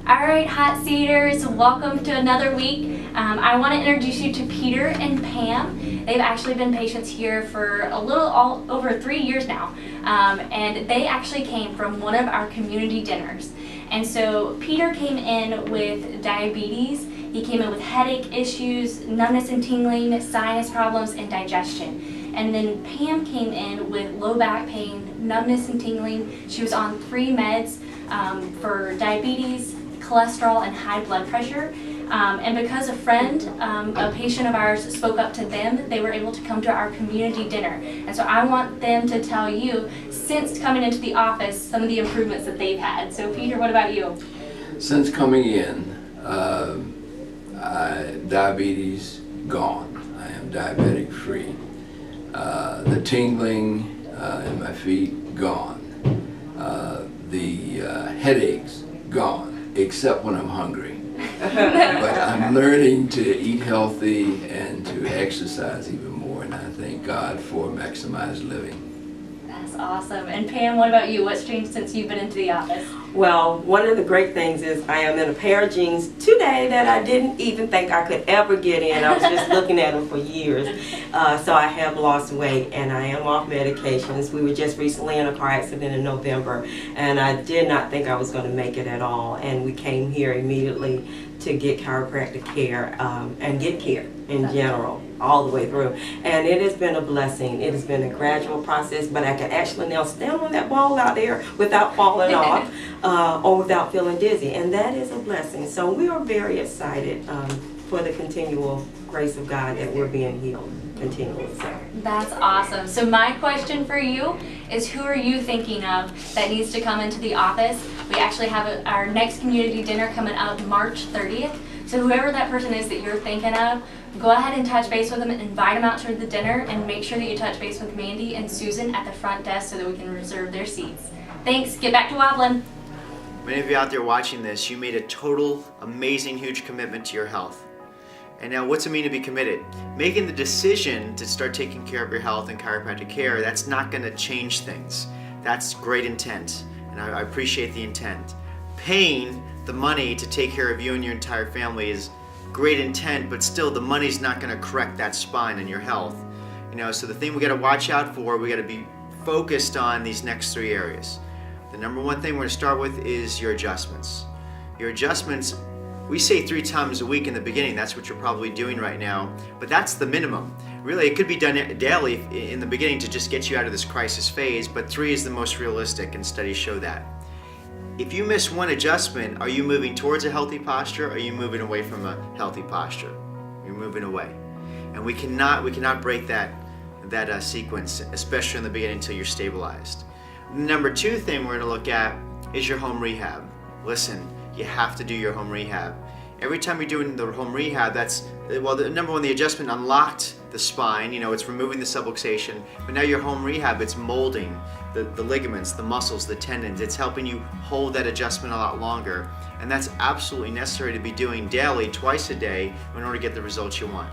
All right, hot seaters, welcome to another week. I want to introduce you to Peter and Pam. They've actually been patients here for all over 3 years now, and they actually came from one of our community dinners. And so Peter came in with diabetes. He came in with headache issues, numbness and tingling, sinus problems, and digestion. And then Pam came in with low back pain, numbness and tingling. She was on 3 meds for diabetes, cholesterol, and high blood pressure. And because a friend, a patient of ours, spoke up to them, they were able to come to our community dinner. And so I want them to tell you, since coming into the office, some of the improvements that they've had. So Peter, what about you? Since coming in, diabetes gone. I am diabetic free. The tingling in my feet gone. The headaches gone, except when I'm hungry. But I'm learning to eat healthy and to exercise even more, and I thank God for maximized living. That's awesome. And Pam, what about you? What's changed since you've been into the office? Well, one of the great things is I am in a pair of jeans today that I didn't even think I could ever get in. I was just looking at them for years. So I have lost weight and I am off medications. We were just recently in a car accident in November and I did not think I was going to make it at all. And we came here immediately to get chiropractic care and get care in general all the way through. And it has been a blessing. It has been a gradual process, but I can actually now stand on that ball out there without falling off or without feeling dizzy. And that is a blessing. So we are very excited for the continual grace of God that we're being healed continually. So. That's awesome. So my question for you is, who are you thinking of that needs to come into the office? We actually have our next community dinner coming up March 30th. So whoever that person is that you're thinking of, go ahead and touch base with them and invite them out to the dinner, and make sure that you touch base with Mandy and Susan at the front desk so that we can reserve their seats. Thanks. Get back to wobbling. Many of you out there watching this, you made a total, amazing, huge commitment to your health. And now what's it mean to be committed? Making the decision to start taking care of your health and chiropractic care, that's not going to change things. That's great intent, and I appreciate the intent. Paying the money to take care of you and your entire family is great intent, but still the money's not going to correct that spine and your health. So the thing we got to watch out for, we got to be focused on these next 3 areas. The number one thing we're going to start with is your adjustments. Your adjustments, we say 3 times a week in the beginning. That's what you're probably doing right now, but that's the minimum. Really, it could be done daily in the beginning to just get you out of this crisis phase, but 3 is the most realistic, and studies show that. If you miss one adjustment, are you moving towards a healthy posture, or are you moving away from a healthy posture? You're moving away. And we cannot break that sequence, especially in the beginning, until you're stabilized. Number 2 thing we're going to look at is your home rehab. Listen, you have to do your home rehab. Every time you're doing the home rehab, number 1, the adjustment unlocked the spine, it's removing the subluxation, but now your home rehab, it's molding the ligaments, the muscles, the tendons. It's helping you hold that adjustment a lot longer, and that's absolutely necessary to be doing daily, twice a day, in order to get the results you want.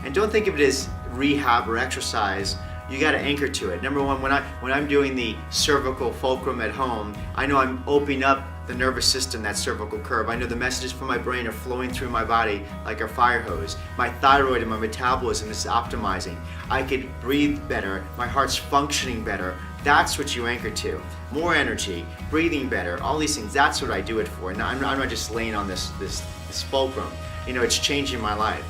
And don't think of it as rehab or exercise. You got to anchor to it. Number 1, when I'm doing the cervical fulcrum at home, I know I'm opening up the nervous system, that cervical curve. I know the messages from my brain are flowing through my body like a fire hose. My thyroid and my metabolism is optimizing. I could breathe better. My heart's functioning better. That's what you anchor to. More energy, breathing better, all these things. That's what I do it for. And I'm not just laying on this fulcrum. It's changing my life.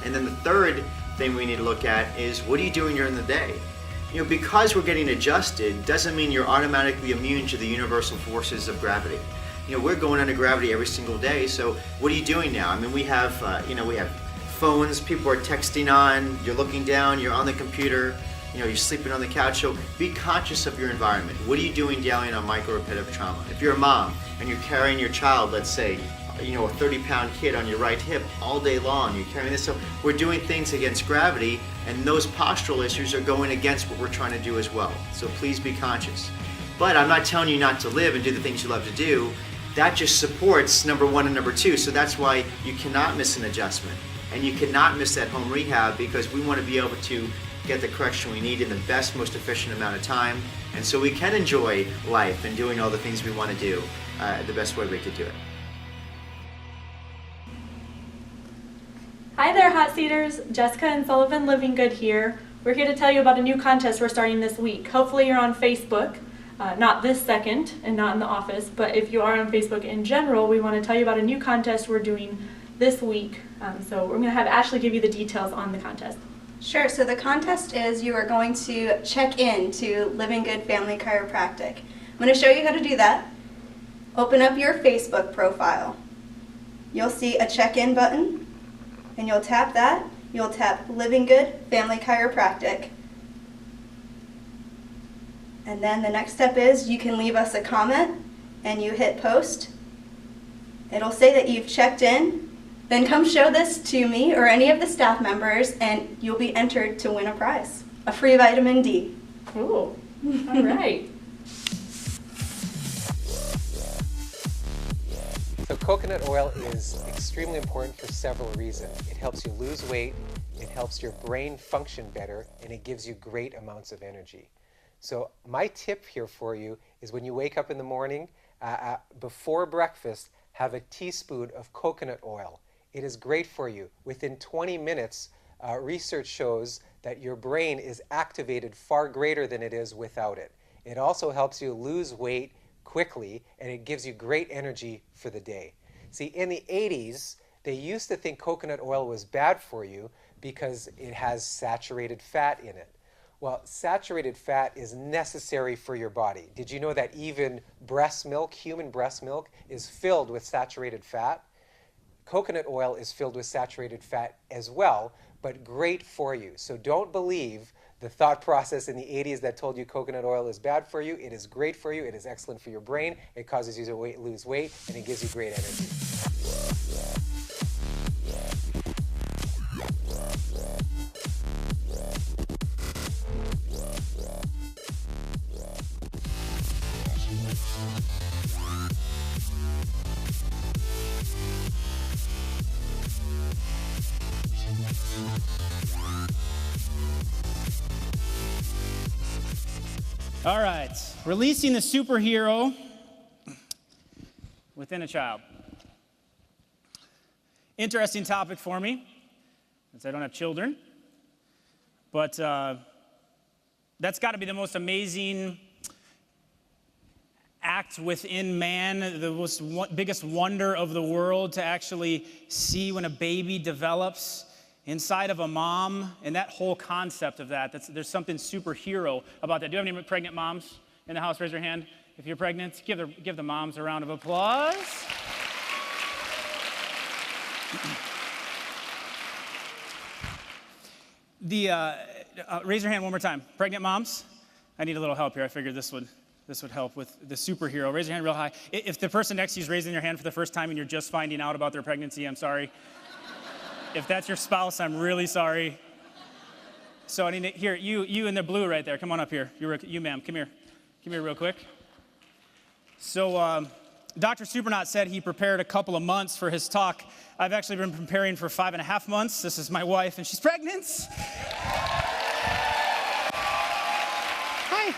And then the third thing we need to look at is, what are you doing during the day? Because we're getting adjusted doesn't mean you're automatically immune to the universal forces of gravity. We're going under gravity every single day, so what are you doing now? We have phones, people are texting on, you're looking down, you're on the computer, you're sleeping on the couch, so be conscious of your environment. What are you doing daily on micro-repetitive trauma? If you're a mom and you're carrying your child, let's say, a 30-pound kid on your right hip all day long, you're carrying this, so we're doing things against gravity, and those postural issues are going against what we're trying to do as well. So please be conscious. But I'm not telling you not to live and do the things you love to do. That just supports number 1 and number 2. So that's why you cannot miss an adjustment, and you cannot miss that home rehab, because we want to be able to get the correction we need in the best, most efficient amount of time, and so we can enjoy life and doing all the things we want to do the best way we could do it. Hi there, Hot Seaters. Jessica and Sullivan Living Good here. We're here to tell you about a new contest we're starting this week. Hopefully you're on Facebook, not this second and not in the office, but if you are on Facebook in general, we want to tell you about a new contest we're doing this week. So we're going to have Ashley give you the details on the contest. Sure, so the contest is you are going to check in to Living Good Family Chiropractic. I'm going to show you how to do that. Open up your Facebook profile. You'll see a check-in button, and you'll tap that. You'll tap Living Good Family Chiropractic. And then the next step is you can leave us a comment, and you hit post. It'll say that you've checked in. Then come show this to me or any of the staff members, and you'll be entered to win a prize, a free vitamin D. Cool. All right. So coconut oil is extremely important for several reasons. It helps you lose weight, it helps your brain function better, and it gives you great amounts of energy. So my tip here for you is when you wake up in the morning, before breakfast, have a teaspoon of coconut oil. It is great for you. Within 20 minutes, research shows that your brain is activated far greater than it is without it. It also helps you lose weight quickly, and it gives you great energy for the day. See, in the 80s, they used to think coconut oil was bad for you because it has saturated fat in it. Well, saturated fat is necessary for your body. Did you know that even breast milk, human breast milk, is filled with saturated fat? Coconut oil is filled with saturated fat as well, but great for you. So don't believe the thought process in the 80s that told you coconut oil is bad for you. It is great for you. It is excellent for your brain. It causes you to lose weight, and it gives you great energy. All right, releasing the superhero within a child. Interesting topic for me, since I don't have children. But that's got to be the most amazing act within man, the biggest wonder of the world, to actually see when a baby develops inside of a mom, and that whole concept of that. There's something superhero about that. Do you have any pregnant moms in the house? Raise your hand if you're pregnant. Give the moms a round of applause. Raise your hand one more time. Pregnant moms? I need a little help here. I figured this would help with the superhero. Raise your hand real high. If the person next to you is raising their hand for the first time and you're just finding out about their pregnancy, I'm sorry. If that's your spouse, I'm really sorry. So I need to, here, you in the blue right there, come on up here. You ma'am, come here. Come here real quick. So Dr. Supernaut said he prepared a couple of months for his talk. I've actually been preparing for 5.5 months. This is my wife, and she's pregnant. Hi.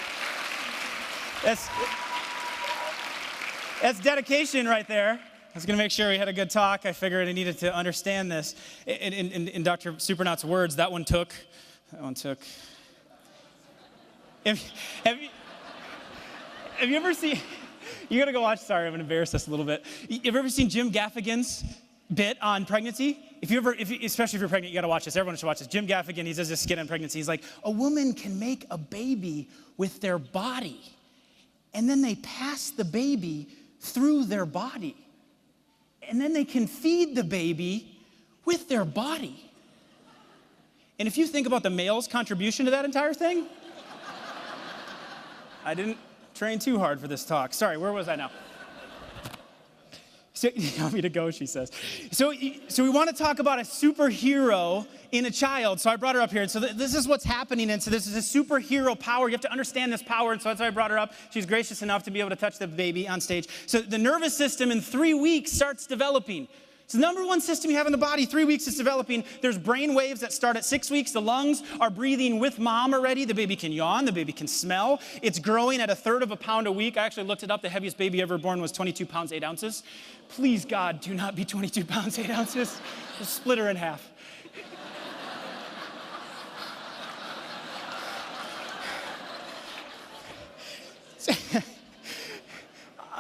That's dedication right there. I was going to make sure we had a good talk. I figured I needed to understand this. In Dr. Supernaut's words, that one took. Have you ever seen, you got to go watch, sorry, I'm going to embarrass us a little bit. Have you ever seen Jim Gaffigan's bit on pregnancy? Especially if you're pregnant, you got to watch this. Everyone should watch this. Jim Gaffigan, he does this skit on pregnancy. He's like, a woman can make a baby with their body, and then they pass the baby through their body. And then they can feed the baby with their body. And if you think about the male's contribution to that entire thing, I didn't train too hard for this talk. Sorry, where was I now? So, you want me to go, she says. So we want to talk about a superhero in a child. So I brought her up here. And so this is what's happening. And so this is a superhero power. You have to understand this power. And so that's why I brought her up. She's gracious enough to be able to touch the baby on stage. So the nervous system in 3 weeks starts developing. It's the number one system you have in the body. 3 weeks is developing. There's brain waves that start at 6 weeks. The lungs are breathing with mom already. The baby can yawn. The baby can smell. It's growing at 1/3 of a pound a week. I actually looked it up. The heaviest baby ever born was 22 pounds, 8 ounces. Please, God, do not be 22 pounds, 8 ounces. Just split her in half.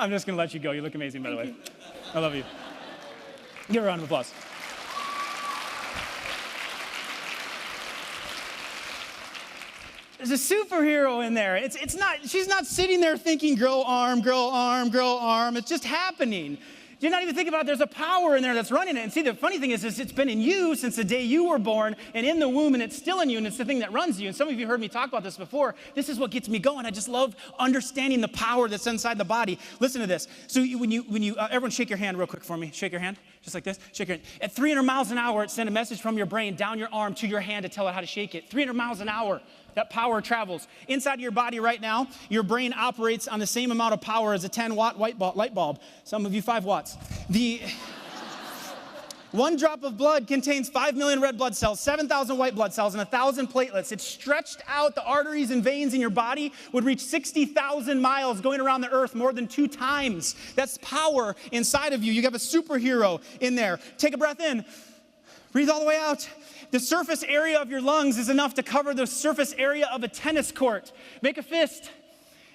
I'm just going to let you go. You look amazing, by the way. I love you. Give her a round of applause. There's a superhero in there. She's not sitting there thinking, grow arm, grow arm, grow arm. It's just happening. You're not even thinking about it. There's a power in there that's running it. And see, the funny thing is it's been in you since the day you were born and in the womb, and it's still in you, and it's the thing that runs you. And some of you heard me talk about this before. This is what gets me going. I just love understanding the power that's inside the body. Listen to this. So everyone shake your hand real quick for me. Shake your hand, just like this. Shake your hand. At 300 miles an hour, it sends a message from your brain down your arm to your hand to tell it how to shake it. 300 miles an hour. That power travels. Inside of your body right now, your brain operates on the same amount of power as a 10-watt light bulb. Some of you 5 watts. The 1 drop of blood contains 5 million red blood cells, 7,000 white blood cells, and 1,000 platelets. It's stretched out. The arteries and veins in your body would reach 60,000 miles going around the earth more than 2 times. That's power inside of you. You have a superhero in there. Take a breath in. Breathe all the way out. The surface area of your lungs is enough to cover the surface area of a tennis court. Make a fist.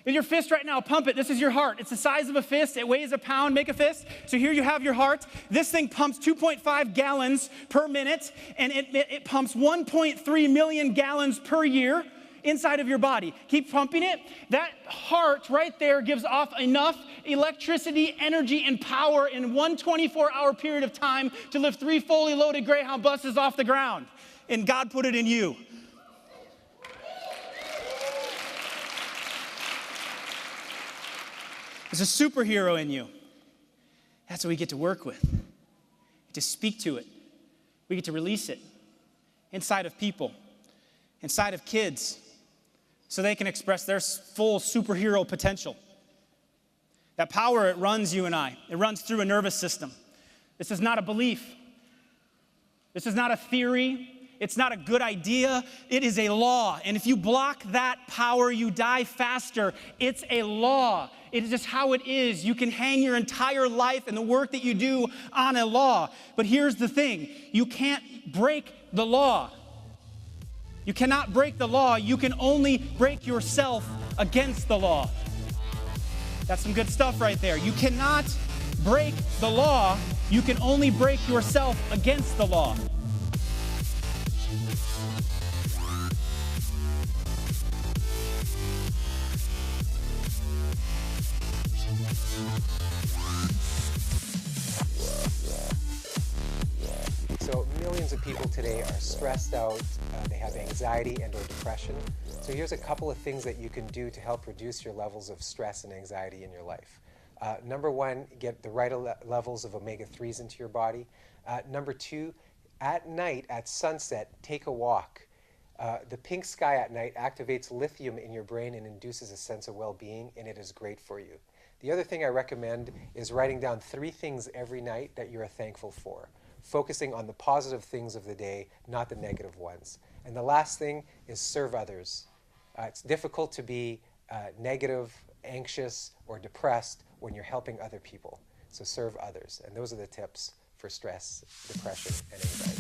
In your fist right now, pump it. This is your heart. It's the size of a fist. It weighs a pound. Make a fist. So here you have your heart. This thing pumps 2.5 gallons per minute, and it pumps 1.3 million gallons per year inside of your body. Keep pumping it. That heart right there gives off enough electricity, energy, and power in one 24-hour period of time to lift 3 fully loaded Greyhound buses off the ground. And God put it in you. There's a superhero in you. That's what we get to work with. We get to speak to it. We get to release it inside of people, inside of kids, so they can express their full superhero potential. That power, it runs you and I. It runs through a nervous system. This is not a belief. This is not a theory. It's not a good idea. It is a law. And if you block that power, you die faster. It's a law. It is just how it is. You can hang your entire life and the work that you do on a law. But here's the thing. You can't break the law. You cannot break the law. You can only break yourself against the law. That's some good stuff right there. You cannot break the law. You can only break yourself against the law. So millions of people today are stressed out, they have anxiety and or depression. So here's a couple of things that you can do to help reduce your levels of stress and anxiety in your life. Number 1, get the right levels of omega-3s into your body. Number 2, at night, at sunset, take a walk. The pink sky at night activates lithium in your brain and induces a sense of well-being, and it is great for you. The other thing I recommend is writing down 3 things every night that you're thankful for, focusing on the positive things of the day, not the negative ones. And the last thing is serve others. It's difficult to be negative, anxious, or depressed when you're helping other people. So serve others. And those are the tips for stress, depression, and anxiety.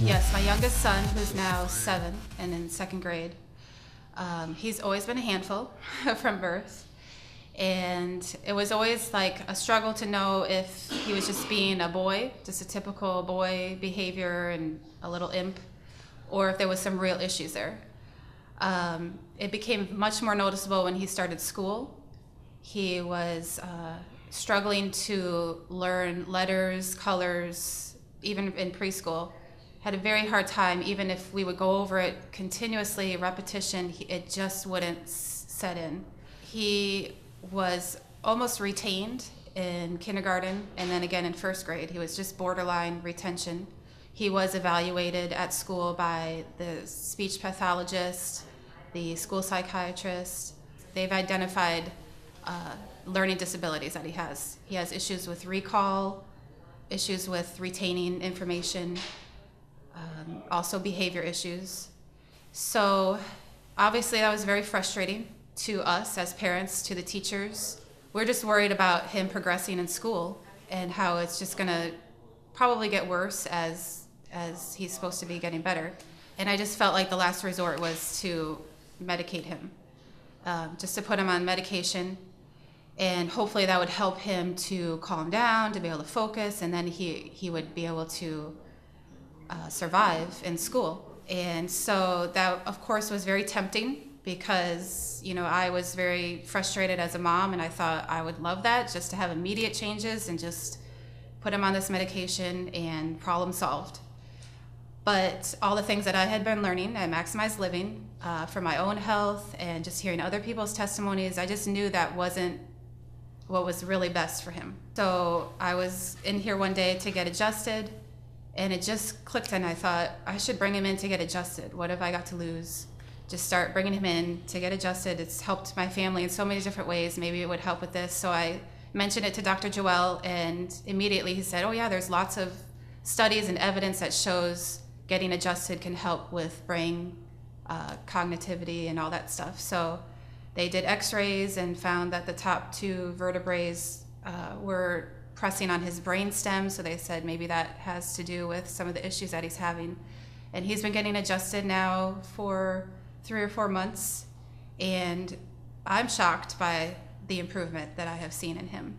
Yes, my youngest son, who's now 7 and in 2nd grade, he's always been a handful from birth. And it was always like a struggle to know if he was just being a boy, just a typical boy behavior and a little imp, or if there was some real issues there. It became much more noticeable when he started school. He was struggling to learn letters, colors, even in preschool. Had a very hard time, even if we would go over it continuously, repetition, it just wouldn't set in. He was almost retained in kindergarten and then again in 1st grade. He was just borderline retention. He was evaluated at school by the speech pathologist, the school psychiatrist. They've identified learning disabilities that he has. He has issues with recall, issues with retaining information, also behavior issues. So obviously that was very frustrating to us as parents, to the teachers. We're just worried about him progressing in school. and how it's just gonna probably get worse as he's supposed to be getting better. And I just felt like the last resort was to medicate him, just to put him on medication, and hopefully that would help him to calm down, to be able to focus, and then he would be able to survive in school. And so that, of course, was very tempting because, you know, I was very frustrated as a mom, and I thought I would love that, just to have immediate changes and just put him on this medication and problem solved. But all the things that I had been learning at Maximize Living for my own health and just hearing other people's testimonies, I just knew that wasn't what was really best for him. So I was in here one day to get adjusted, and it just clicked, and I thought I should bring him in to get adjusted. What have I got to lose? Just start bringing him in to get adjusted. It's helped my family in so many different ways. Maybe it would help with this. So I mentioned it to Dr. Joel, and immediately he said, oh yeah, there's lots of studies and evidence that shows getting adjusted can help with brain cognitivity and all that stuff. So they did x-rays and found that the top 2 vertebrae were pressing on his brain stem, so they said maybe that has to do with some of the issues that he's having. And he's been getting adjusted now for 3 or 4 months, and I'm shocked by the improvement that I have seen in him.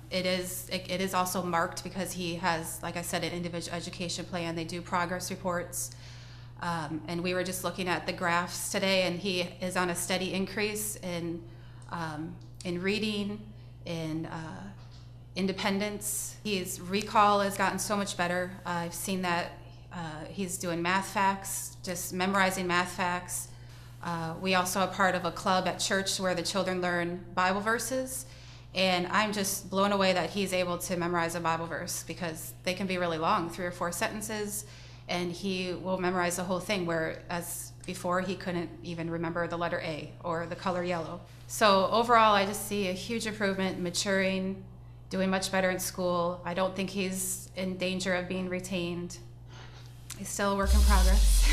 It is also marked because he has, like I said, an individual education plan. They do progress reports, and we were just looking at the graphs today, and he is on a steady increase in reading, in independence. His recall has gotten so much better. I've seen that he's doing math facts, just memorizing math facts. We also are part of a club at church where the children learn Bible verses, and I'm just blown away that he's able to memorize a Bible verse, because they can be really long, 3 or 4 sentences, and he will memorize the whole thing, whereas before he couldn't even remember the letter A or the color yellow. So overall, I just see a huge improvement, maturing, doing much better in school. I don't think he's in danger of being retained. He's still a work in progress.